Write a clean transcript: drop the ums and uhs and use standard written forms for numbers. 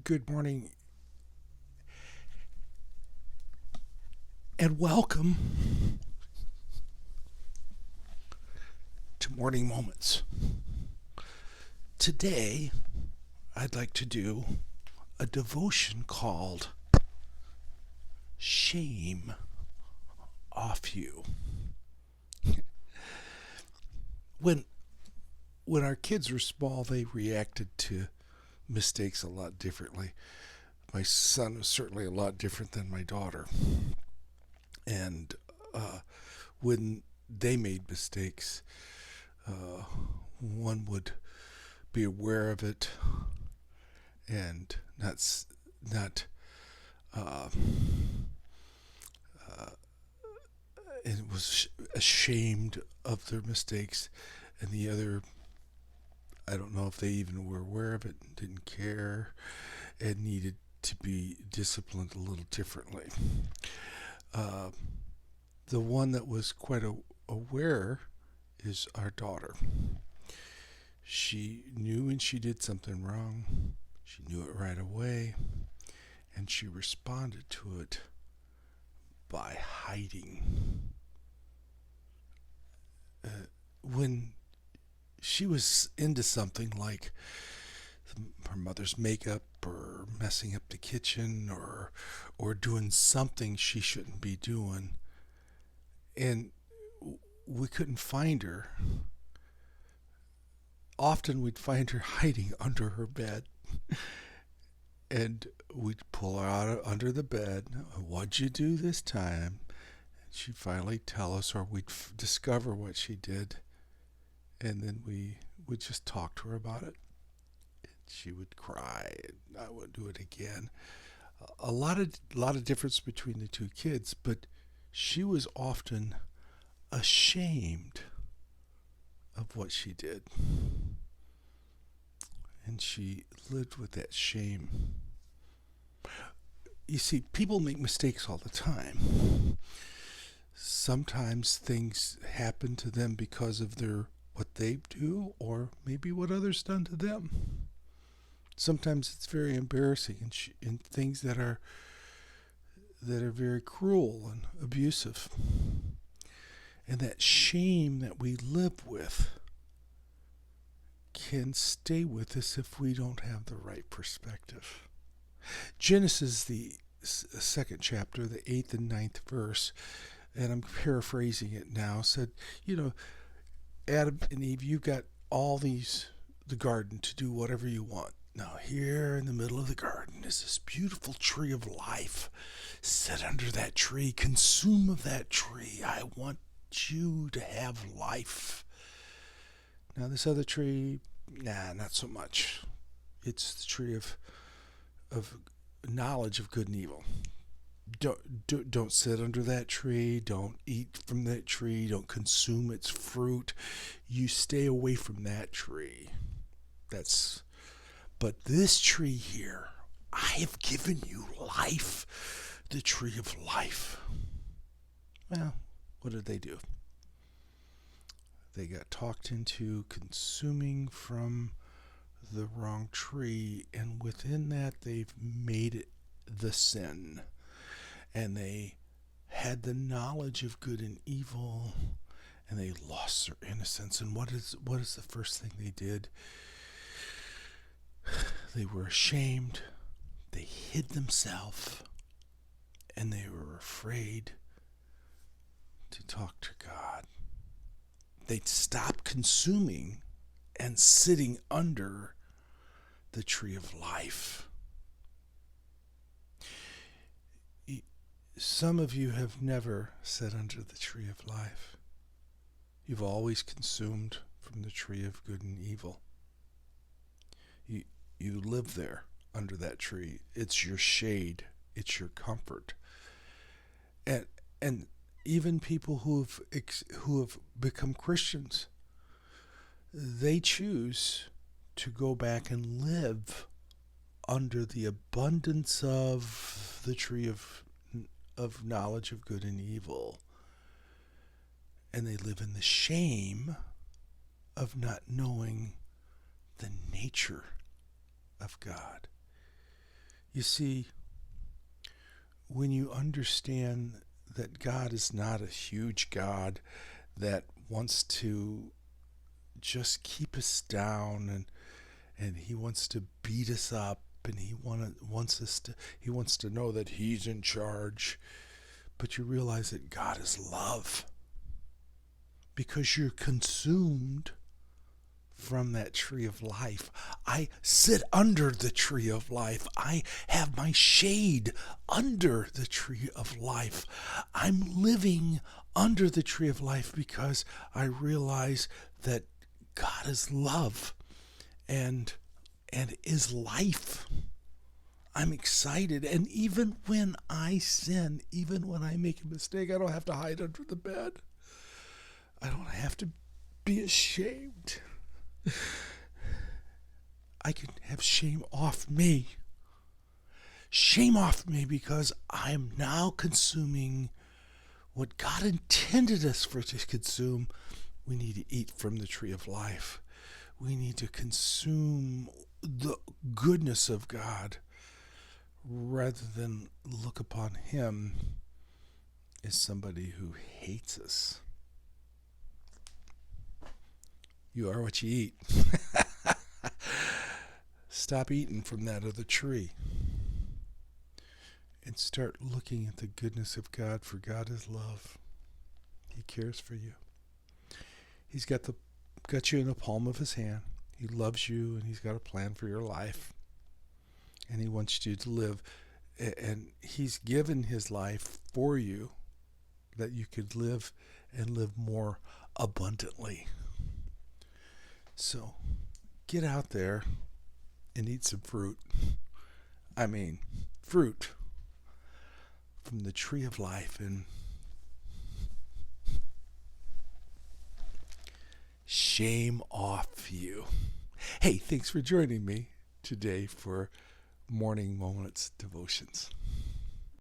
Good morning and welcome to Morning Moments. Today, I'd like to do a devotion called Shame Off You. When our kids were small, they reacted to mistakes a lot differently. My son was certainly a lot different than my daughter. And when they made mistakes, one would be aware of it and not uh, and was ashamed of their mistakes, and the other, I don't know if they even were aware of it, didn't care, and needed to be disciplined a little differently. Uh, the one that was quite aware is our daughter. She knew when she did something wrong. She knew it right away, and she responded to it by hiding. When she was into something like her mother's makeup or messing up the kitchen or doing something she shouldn't be doing, and we couldn't find her. Often we'd find her hiding under her bed, and we'd pull her out under the bed. What'd you do this time? And she'd finally tell us, or we'd discover what she did, and then we would just talk to her about it. She would cry, and I would do it again. A lot of difference between the two kids, but she was often ashamed of what she did, and she lived with that shame. You see, people make mistakes all the time. Sometimes things happen to them because of what they do, or maybe what others done to them. Sometimes it's very embarrassing, and things that are very cruel and abusive. And that shame that we live with can stay with us if we don't have the right perspective. Genesis, the second chapter, the 8th and ninth verse, and I'm paraphrasing it now, said, Adam and Eve, you've got the garden to do whatever you want. Now, here in the middle of the garden is this beautiful tree of life. Sit under that tree, consume of that tree. I want you to have life. Now, this other tree, not so much. It's the tree of knowledge of good and evil. Don't sit under that tree. Don't eat from that tree. Don't consume its fruit. You stay away from that tree. But this tree here, I have given you life, the tree of life. Well, what did they do? They got talked into consuming from the wrong tree, and within that they've made it the sin. And they had the knowledge of good and evil, and they lost their innocence. And what is the first thing they did? They were ashamed, they hid themselves, and they were afraid to talk to God. They stopped consuming and sitting under the tree of life. Some of you have never sat under the tree of life. You've always consumed from the tree of good and evil. You live there under that tree. It's your shade. It's your comfort. And even people who have become Christians, they choose to go back and live under the abundance of the tree of knowledge of good and evil. And they live in the shame of not knowing the nature of God. You see, when you understand that God is not a huge God that wants to just keep us down, and he wants to beat us up, and he wants to know that he's in charge, but you realize that God is love because you're consumed from that tree of life. I sit under the tree of life. I have my shade under the tree of life. I'm living under the tree of life because I realize that God is love and is life. I'm excited, and even when I sin, even when I make a mistake, I don't have to hide under the bed. I don't have to be ashamed. I can have shame off me. Shame off me because I am now consuming what God intended us for to consume. We need to eat from the tree of life. We need to consume the goodness of God rather than look upon him as somebody who hates us. You are what you eat. Stop eating from that other tree and start looking at the goodness of God, for God is love. He cares for you. He's got you in the palm of his hand. He loves you, and he's got a plan for your life. And he wants you to live. And he's given his life for you that you could live and live more abundantly. So get out there and eat some fruit. I mean, fruit from the tree of life, and shame off you. Hey, thanks for joining me today for Morning Moments Devotions.